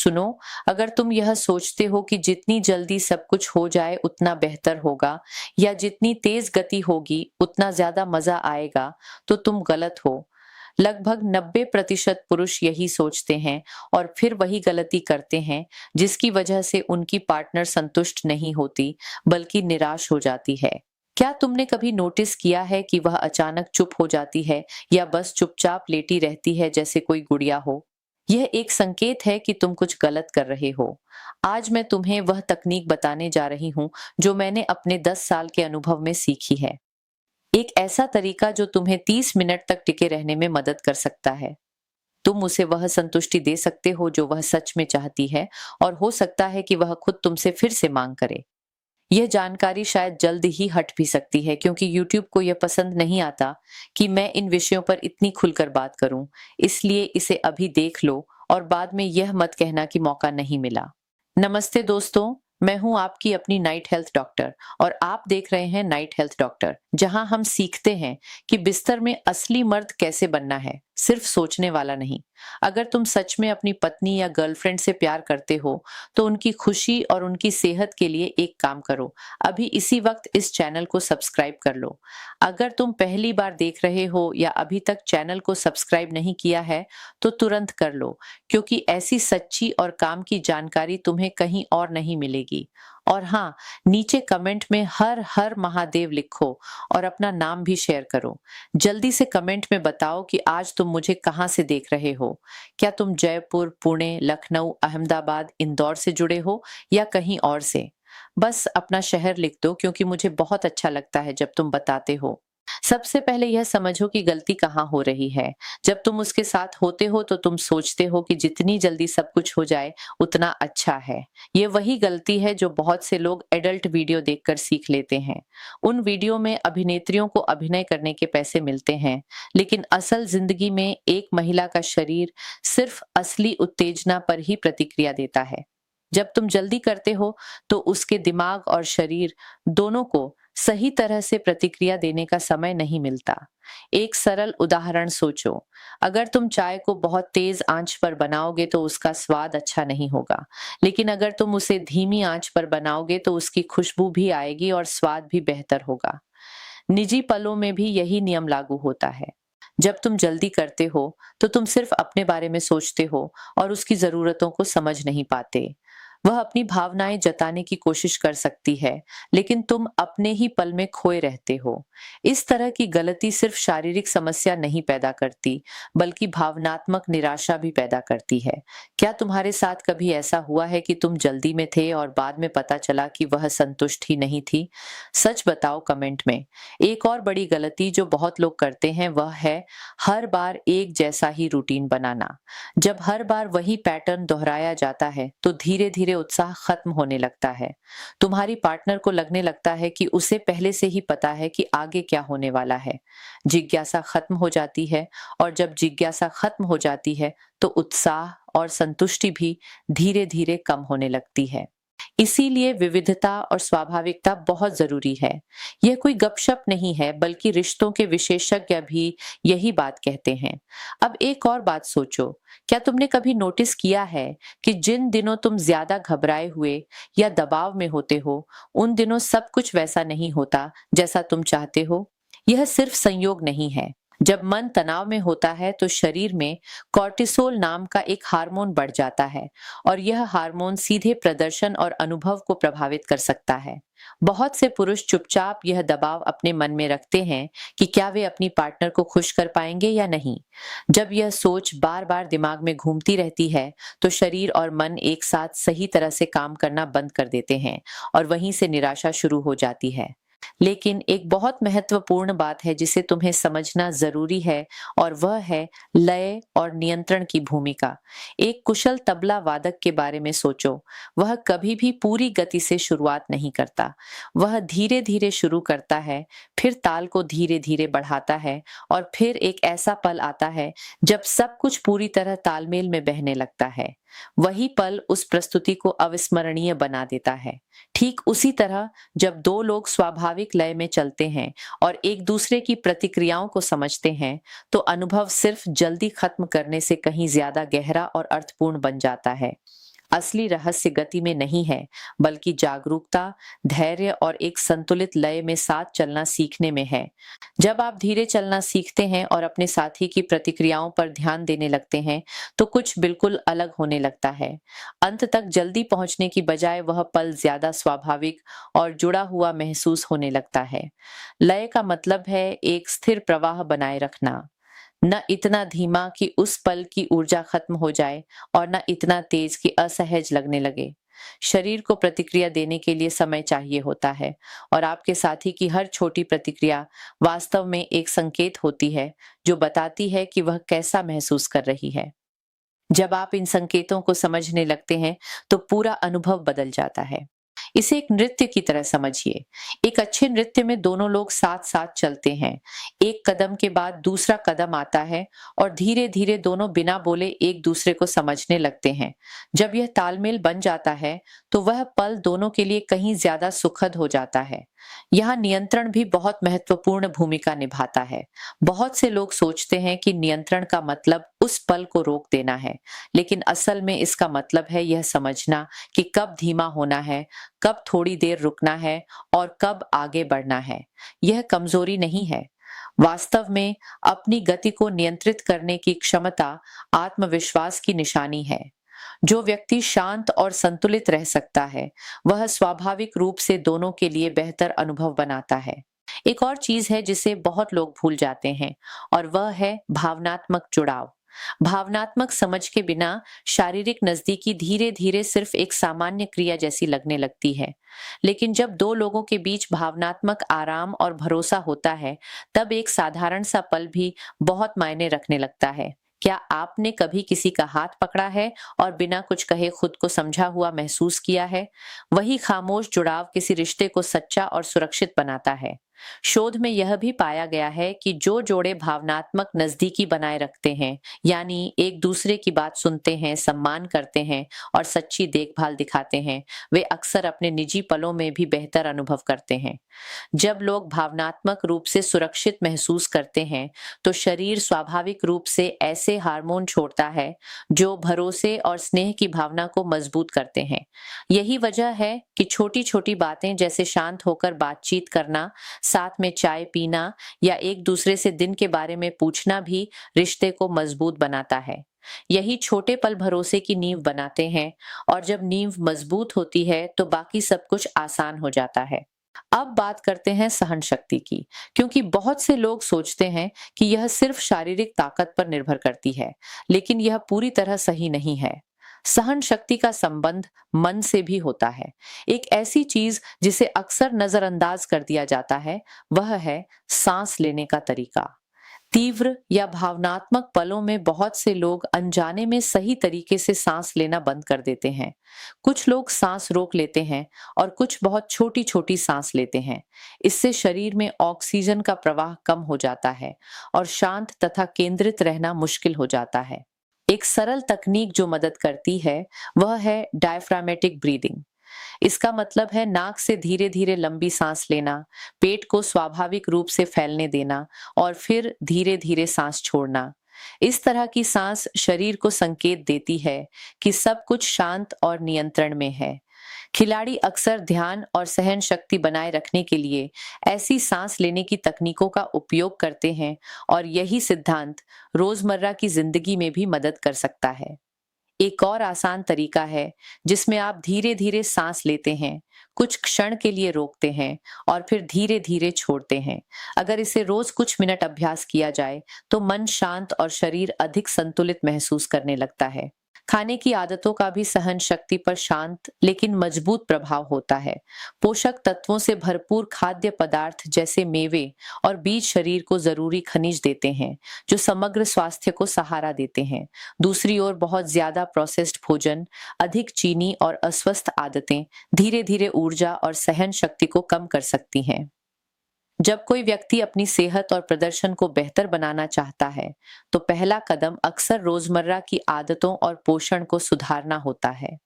सुनो, अगर तुम यह सोचते हो कि जितनी जल्दी सब कुछ हो जाए उतना बेहतर होगा या जितनी तेज गति होगी उतना ज्यादा मजा आएगा, तो तुम गलत हो। लगभग 90% पुरुष यही सोचते हैं और फिर वही गलती करते हैं, जिसकी वजह से उनकी पार्टनर संतुष्ट नहीं होती बल्कि निराश हो जाती है। क्या तुमने कभी नोटिस किया है कि वह अचानक चुप हो जाती है या बस चुपचाप लेटी रहती है जैसे कोई गुड़िया हो? यह एक संकेत है कि तुम कुछ गलत कर रहे हो। आज मैं तुम्हें वह तकनीक बताने जा रही हूँ जो मैंने अपने 10 साल के अनुभव में सीखी है। एक ऐसा तरीका जो तुम्हें 30 मिनट तक टिके रहने में मदद कर सकता है। तुम उसे वह संतुष्टि दे सकते हो जो वह सच में चाहती है, और हो सकता है कि वह खुद तुमसे फिर से मांग करे। यह जानकारी शायद जल्द ही हट भी सकती है, क्योंकि YouTube को यह पसंद नहीं आता कि मैं इन विषयों पर इतनी खुलकर बात करूं। इसलिए इसे अभी देख लो और बाद में यह मत कहना कि मौका नहीं मिला। नमस्ते दोस्तों, मैं हूं आपकी अपनी नाइट हेल्थ डॉक्टर, और आप देख रहे हैं नाइट हेल्थ डॉक्टर, जहां हम सीखते हैं कि बिस्तर में असली मर्द कैसे बनना है, सिर्फ सोचने वाला नहीं। अगर तुम सच में अपनी पत्नी या गर्लफ्रेंड से प्यार करते हो, तो उनकी खुशी और उनकी सेहत के लिए एक काम करो, अभी इसी वक्त इस चैनल को सब्सक्राइब कर लो। अगर तुम पहली बार देख रहे हो या अभी तक चैनल को सब्सक्राइब नहीं किया है, तो तुरंत कर लो, क्योंकि ऐसी सच्ची और काम की जानकारी तुम्हें कहीं और नहीं मिलेगी। और हाँ, नीचे कमेंट में हर हर महादेव लिखो और अपना नाम भी शेयर करो। जल्दी से कमेंट में बताओ कि आज तुम मुझे कहाँ से देख रहे हो। क्या तुम जयपुर, पुणे, लखनऊ, अहमदाबाद, इंदौर से जुड़े हो या कहीं और से? बस अपना शहर लिख दो, क्योंकि मुझे बहुत अच्छा लगता है जब तुम बताते हो। सबसे पहले यह समझो कि गलती कहाँ हो रही है। जब तुम उसके साथ होते हो तो तुम सोचते हो कि जितनी जल्दी सब कुछ हो जाए उतना अच्छा है। ये वही गलती है जो बहुत से लोग एडल्ट वीडियो देखकर सीख लेते हैं। उन वीडियो में अभिनेत्रियों को अभिनय करने के पैसे मिलते हैं, लेकिन असल जिंदगी में एक महिला का शरीर सिर्फ असली उत्तेजना पर ही प्रतिक्रिया देता है। जब तुम जल्दी करते हो तो उसके दिमाग और शरीर दोनों को सही तरह से प्रतिक्रिया देने का समय नहीं मिलता। एक सरल उदाहरण सोचो, अगर तुम चाय को बहुत तेज आंच पर बनाओगे तो उसका स्वाद अच्छा नहीं होगा, लेकिन अगर तुम उसे धीमी आंच पर बनाओगे तो उसकी खुशबू भी आएगी और स्वाद भी बेहतर होगा। निजी पलों में भी यही नियम लागू होता है। जब तुम जल्दी करते हो तो तुम सिर्फ अपने बारे में सोचते हो और उसकी जरूरतों को समझ नहीं पाते। वह अपनी भावनाएं जताने की कोशिश कर सकती है, लेकिन तुम अपने ही पल में खोए रहते हो। इस तरह की गलती सिर्फ शारीरिक समस्या नहीं पैदा करती, बल्कि भावनात्मक निराशा भी पैदा करती है। क्या तुम्हारे साथ कभी ऐसा हुआ है कि तुम जल्दी में थे और बाद में पता चला कि वह संतुष्ट ही नहीं थी? सच बताओ कमेंट में। एक और बड़ी गलती जो बहुत लोग करते हैं वह है हर बार एक जैसा ही रूटीन बनाना। जब हर बार वही पैटर्न दोहराया जाता है तो धीरे धीरे उत्साह खत्म होने लगता है। तुम्हारी पार्टनर को लगने लगता है कि उसे पहले से ही पता है कि आगे क्या होने वाला है। जिज्ञासा खत्म हो जाती है, और जब जिज्ञासा खत्म हो जाती है तो उत्साह और संतुष्टि भी धीरे धीरे कम होने लगती है। इसीलिए विविधता और स्वाभाविकता बहुत जरूरी है। यह कोई गपशप नहीं है, बल्कि रिश्तों के विशेषज्ञ भी यही बात कहते हैं। अब एक और बात सोचो, क्या तुमने कभी नोटिस किया है कि जिन दिनों तुम ज्यादा घबराए हुए या दबाव में होते हो, उन दिनों सब कुछ वैसा नहीं होता जैसा तुम चाहते हो? यह सिर्फ संयोग नहीं है। जब मन तनाव में होता है तो शरीर में कॉर्टिसोल नाम का एक हार्मोन बढ़ जाता है, और यह हार्मोन सीधे प्रदर्शन और अनुभव को प्रभावित कर सकता है। बहुत से पुरुष चुपचाप यह दबाव अपने मन में रखते हैं कि क्या वे अपनी पार्टनर को खुश कर पाएंगे या नहीं। जब यह सोच बार बार दिमाग में घूमती रहती है तो शरीर और मन एक साथ सही तरह से काम करना बंद कर देते हैं, और वहीं से निराशा शुरू हो जाती है। लेकिन एक बहुत महत्वपूर्ण बात है जिसे तुम्हें समझना जरूरी है, और वह है लय और नियंत्रण की भूमिका। एक कुशल तबला वादक के बारे में सोचो। वह कभी भी पूरी गति से शुरुआत नहीं करता। वह धीरे धीरे शुरू करता है, फिर ताल को धीरे धीरे बढ़ाता है, और फिर एक ऐसा पल आता है जब सब कुछ पूरी तरह तालमेल में बहने लगता है। वही पल उस प्रस्तुति को अविस्मरणीय बना देता है। ठीक उसी तरह जब दो लोग स्वाभाविक लय में चलते हैं और एक दूसरे की प्रतिक्रियाओं को समझते हैं, तो अनुभव सिर्फ जल्दी खत्म करने से कहीं ज्यादा गहरा और अर्थपूर्ण बन जाता है। असली रहस्य गति में नहीं है, बल्कि जागरूकता, धैर्य और एक संतुलित लय में साथ चलना सीखने में है। जब आप धीरे चलना सीखते हैं और अपने साथी की प्रतिक्रियाओं पर ध्यान देने लगते हैं, तो कुछ बिल्कुल अलग होने लगता है। अंत तक जल्दी पहुंचने की बजाय वह पल ज्यादा स्वाभाविक और जुड़ा हुआ महसूस होने लगता है। लय का मतलब है एक स्थिर प्रवाह बनाए रखना, न इतना धीमा कि उस पल की ऊर्जा खत्म हो जाए और न इतना तेज कि असहज लगने लगे। शरीर को प्रतिक्रिया देने के लिए समय चाहिए होता है, और आपके साथी की हर छोटी प्रतिक्रिया वास्तव में एक संकेत होती है जो बताती है कि वह कैसा महसूस कर रही है। जब आप इन संकेतों को समझने लगते हैं, तो पूरा अनुभव बदल जाता है। इसे एक नृत्य की तरह समझिए। एक अच्छे नृत्य में दोनों लोग साथ साथ चलते हैं। एक कदम के बाद दूसरा कदम आता है और धीरे धीरे दोनों बिना बोले एक दूसरे को समझने लगते हैं। जब यह तालमेल बन जाता है, तो वह पल दोनों के लिए कहीं ज्यादा सुखद हो जाता है। यहाँ नियंत्रण भी बहुत महत्वपूर्ण भूमिका निभाता है। बहुत से लोग सोचते हैं कि नियंत्रण का मतलब उस पल को रोक देना है, लेकिन असल में इसका मतलब है यह समझना कि कब धीमा होना है, कब थोड़ी देर रुकना है और कब आगे बढ़ना है। यह कमजोरी नहीं है। वास्तव में अपनी गति को नियंत्रित करने की क्षमता आत्मविश्वास की निशानी है। जो व्यक्ति शांत और संतुलित रह सकता है, वह स्वाभाविक रूप से दोनों के लिए बेहतर अनुभव बनाता है। एक और चीज है जिसे बहुत लोग भूल जाते हैं, और वह है भावनात्मक जुड़ाव। भावनात्मक समझ के बिना शारीरिक नजदीकी धीरे धीरे सिर्फ एक सामान्य क्रिया जैसी लगने लगती है। लेकिन जब दो लोगों के बीच भावनात्मक आराम और भरोसा होता है, तब एक साधारण सा पल भी बहुत मायने रखने लगता है। क्या आपने कभी किसी का हाथ पकड़ा है और बिना कुछ कहे खुद को समझा हुआ महसूस किया है? वही खामोश जुड़ाव किसी रिश्ते को सच्चा और सुरक्षित बनाता है। शोध में यह भी पाया गया है कि जो जोड़े भावनात्मक नजदीकी बनाए रखते हैं, यानी एक दूसरे की बात सुनते हैं, सम्मान करते हैं और सच्ची देखभाल दिखाते हैं, वे अक्सर अपने निजी पलों में भी बेहतर अनुभव करते हैं। जब लोग भावनात्मक रूप से सुरक्षित महसूस करते हैं, तो शरीर स्वाभाविक रूप से ऐसे हार्मोन छोड़ता है जो भरोसे और स्नेह की भावना को मजबूत करते हैं। यही वजह है कि छोटी छोटी बातें जैसे शांत होकर बातचीत करना, साथ में चाय पीना या एक दूसरे से दिन के बारे में पूछना भी रिश्ते को मजबूत बनाता है। यही छोटे पल भरोसे की नींव बनाते हैं, और जब नींव मजबूत होती है तो बाकी सब कुछ आसान हो जाता है। अब बात करते हैं सहन शक्ति की, क्योंकि बहुत से लोग सोचते हैं कि यह सिर्फ शारीरिक ताकत पर निर्भर करती है, लेकिन यह पूरी तरह सही नहीं है। सहन शक्ति का संबंध मन से भी होता है। एक ऐसी चीज जिसे अक्सर नजरअंदाज कर दिया जाता है, वह है सांस लेने का तरीका। तीव्र या भावनात्मक पलों में बहुत से लोग अनजाने में सही तरीके से सांस लेना बंद कर देते हैं। कुछ लोग सांस रोक लेते हैं और कुछ बहुत छोटी छोटी सांस लेते हैं। इससे शरीर में ऑक्सीजन का प्रवाह कम हो जाता है और शांत तथा केंद्रित रहना मुश्किल हो जाता है। एक सरल तकनीक जो मदद करती है, वह है डायफ्रामेटिक ब्रीदिंग। इसका मतलब है नाक से धीरे धीरे लंबी सांस लेना, पेट को स्वाभाविक रूप से फैलने देना और फिर धीरे धीरे सांस छोड़ना। इस तरह की सांस शरीर को संकेत देती है कि सब कुछ शांत और नियंत्रण में है। खिलाड़ी अक्सर ध्यान और सहन शक्ति बनाए रखने के लिए ऐसी सांस लेने की तकनीकों का उपयोग करते हैं, और यही सिद्धांत रोजमर्रा की जिंदगी में भी मदद कर सकता है। एक और आसान तरीका है जिसमें आप धीरे धीरे सांस लेते हैं, कुछ क्षण के लिए रोकते हैं और फिर धीरे धीरे छोड़ते हैं। अगर इसे रोज कुछ मिनट अभ्यास किया जाए, तो मन शांत और शरीर अधिक संतुलित महसूस करने लगता है। खाने की आदतों का भी सहन शक्ति पर शांत लेकिन मजबूत प्रभाव होता है। पोषक तत्वों से भरपूर खाद्य पदार्थ जैसे मेवे और बीज शरीर को जरूरी खनिज देते हैं, जो समग्र स्वास्थ्य को सहारा देते हैं। दूसरी ओर बहुत ज्यादा प्रोसेस्ड भोजन, अधिक चीनी और अस्वस्थ आदतें धीरे धीरे ऊर्जा और सहन शक्ति को कम कर सकती हैं। जब कोई व्यक्ति अपनी सेहत और प्रदर्शन को बेहतर बनाना चाहता है, तो पहला कदम अक्सर रोजमर्रा की आदतों और पोषण को सुधारना होता है।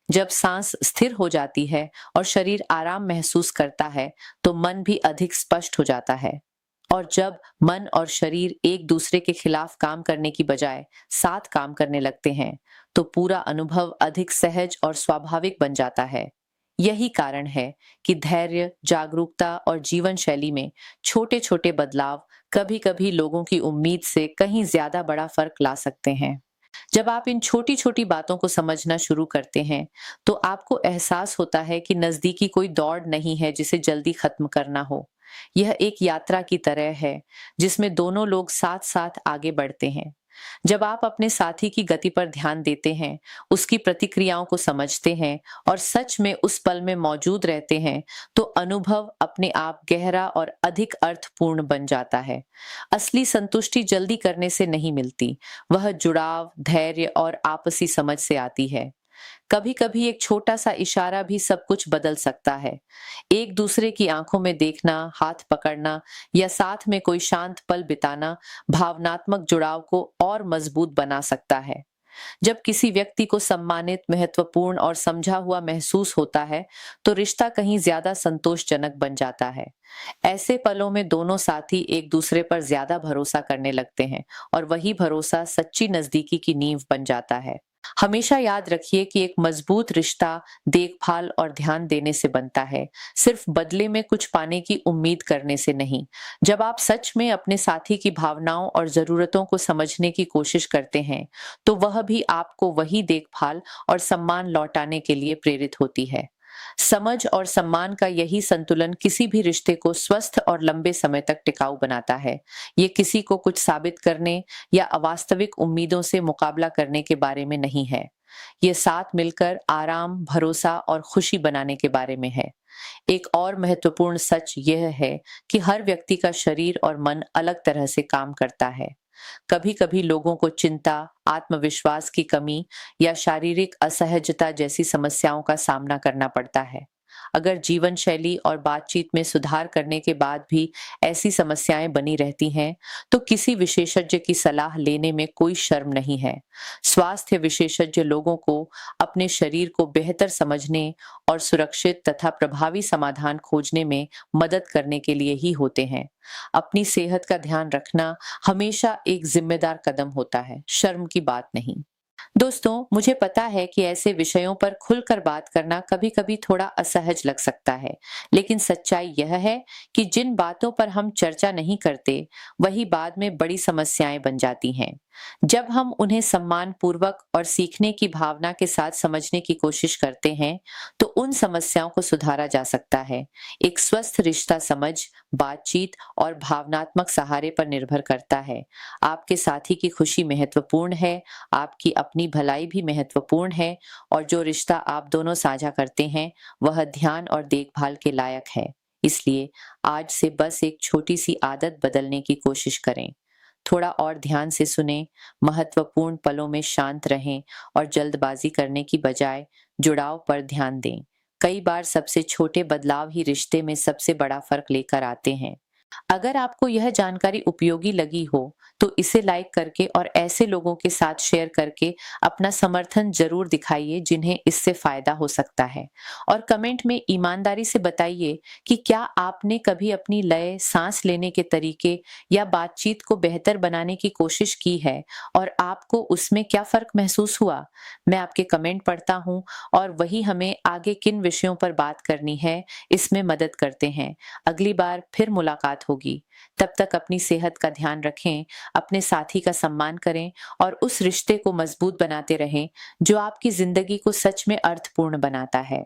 जब सांस स्थिर हो जाती है और शरीर आराम महसूस करता है, तो मन भी अधिक स्पष्ट हो जाता है। और जब मन और शरीर एक दूसरे के खिलाफ काम करने की बजाय साथ काम करने लगते हैं, तो पूरा अनुभव अधिक सहज और स्वाभाविक बन जाता है। यही कारण है कि धैर्य, जागरूकता और जीवन शैली में छोटे छोटे बदलाव कभी-कभी लोगों की उम्मीद से कहीं ज्यादा बड़ा फर्क ला सकते हैं। जब आप इन छोटी छोटी बातों को समझना शुरू करते हैं, तो आपको एहसास होता है कि नजदीकी कोई दौड़ नहीं है जिसे जल्दी खत्म करना हो। यह एक यात्रा की तरह है, जिसमें दोनों लोग साथ साथ आगे बढ़ते हैं। जब आप अपने साथी की गति पर ध्यान देते हैं, उसकी प्रतिक्रियाओं को समझते हैं और सच में उस पल में मौजूद रहते हैं, तो अनुभव अपने आप गहरा और अधिक अर्थपूर्ण बन जाता है। असली संतुष्टि जल्दी करने से नहीं मिलती, वह जुड़ाव, धैर्य और आपसी समझ से आती है। कभी कभी एक छोटा सा इशारा भी सब कुछ बदल सकता है। एक दूसरे की आंखों में देखना, हाथ पकड़ना या साथ में कोई शांत पल बिताना भावनात्मक जुड़ाव को और मजबूत बना सकता है। जब किसी व्यक्ति को सम्मानित, महत्वपूर्ण और समझा हुआ महसूस होता है, तो रिश्ता कहीं ज्यादा संतोषजनक बन जाता है। ऐसे पलों में दोनों साथी एक दूसरे पर ज्यादा भरोसा करने लगते हैं और वही भरोसा सच्ची नजदीकी की नींव बन जाता है। हमेशा याद रखिए कि एक मजबूत रिश्ता देखभाल और ध्यान देने से बनता है, सिर्फ बदले में कुछ पाने की उम्मीद करने से नहीं। जब आप सच में अपने साथी की भावनाओं और जरूरतों को समझने की कोशिश करते हैं, तो वह भी आपको वही देखभाल और सम्मान लौटाने के लिए प्रेरित होती है। समझ और सम्मान का यही संतुलन किसी भी रिश्ते को स्वस्थ और लंबे समय तक टिकाऊ बनाता है। ये किसी को कुछ साबित करने या अवास्तविक उम्मीदों से मुकाबला करने के बारे में नहीं है। ये साथ मिलकर आराम, भरोसा और खुशी बनाने के बारे में है। एक और महत्वपूर्ण सच यह है कि हर व्यक्ति का शरीर और मन अलग तरह से काम करता है। कभी कभी लोगों को चिंता, आत्मविश्वास की कमी या शारीरिक असहजता जैसी समस्याओं का सामना करना पड़ता है। अगर जीवन शैली और बातचीत में सुधार करने के बाद भी ऐसी समस्याएं बनी रहती हैं, तो किसी विशेषज्ञ की सलाह लेने में कोई शर्म नहीं है। स्वास्थ्य विशेषज्ञ लोगों को अपने शरीर को बेहतर समझने और सुरक्षित तथा प्रभावी समाधान खोजने में मदद करने के लिए ही होते हैं। अपनी सेहत का ध्यान रखना हमेशा एक जिम्मेदार कदम होता है, शर्म की बात नहीं। दोस्तों, मुझे पता है कि ऐसे विषयों पर खुलकर बात करना कभी-कभी थोड़ा असहज लग सकता है, लेकिन सच्चाई यह है कि जिन बातों पर हम चर्चा नहीं करते, वही बाद में बड़ी समस्याएं बन जाती हैं। जब हम उन्हें सम्मानपूर्वक और सीखने की भावना के साथ समझने की कोशिश करते हैं, तो उन समस्याओं को सुधारा जा सकता है। एक स्वस्थ रिश्ता समझ, बातचीत और भावनात्मक सहारे पर निर्भर करता है। आपके साथी की खुशी महत्वपूर्ण है, आपकी अपनी भलाई भी महत्वपूर्ण है, और जो रिश्ता आप दोनों साझा करते हैं, वह ध्यान और देखभाल के लायक है। इसलिए आज से बस एक छोटी सी आदत बदलने की कोशिश करें। थोड़ा और ध्यान से सुनें, महत्वपूर्ण पलों में शांत रहें और जल्दबाजी करने की बजाय जुड़ाव पर ध्यान दें। कई बार सबसे छोटे बदलाव ही रिश्ते में सबसे बड़ा फर्क लेकर आते हैं। अगर आपको यह जानकारी उपयोगी लगी हो, तो इसे लाइक करके और ऐसे लोगों के साथ शेयर करके अपना समर्थन जरूर दिखाइए जिन्हें इससे फायदा हो सकता है। और कमेंट में ईमानदारी से बताइए कि क्या आपने कभी अपनी लय, सांस लेने के तरीके या बातचीत को बेहतर बनाने की कोशिश की है और आपको उसमें क्या फर्क महसूस हुआ। मैं आपके कमेंट पढ़ता हूँ और वही हमें आगे किन विषयों पर बात करनी है, इसमें मदद करते हैं। अगली बार फिर मुलाकात होगी। तब तक अपनी सेहत का ध्यान रखें, अपने साथी का सम्मान करें और उस रिश्ते को मजबूत बनाते रहें जो आपकी जिंदगी को सच में अर्थपूर्ण बनाता है।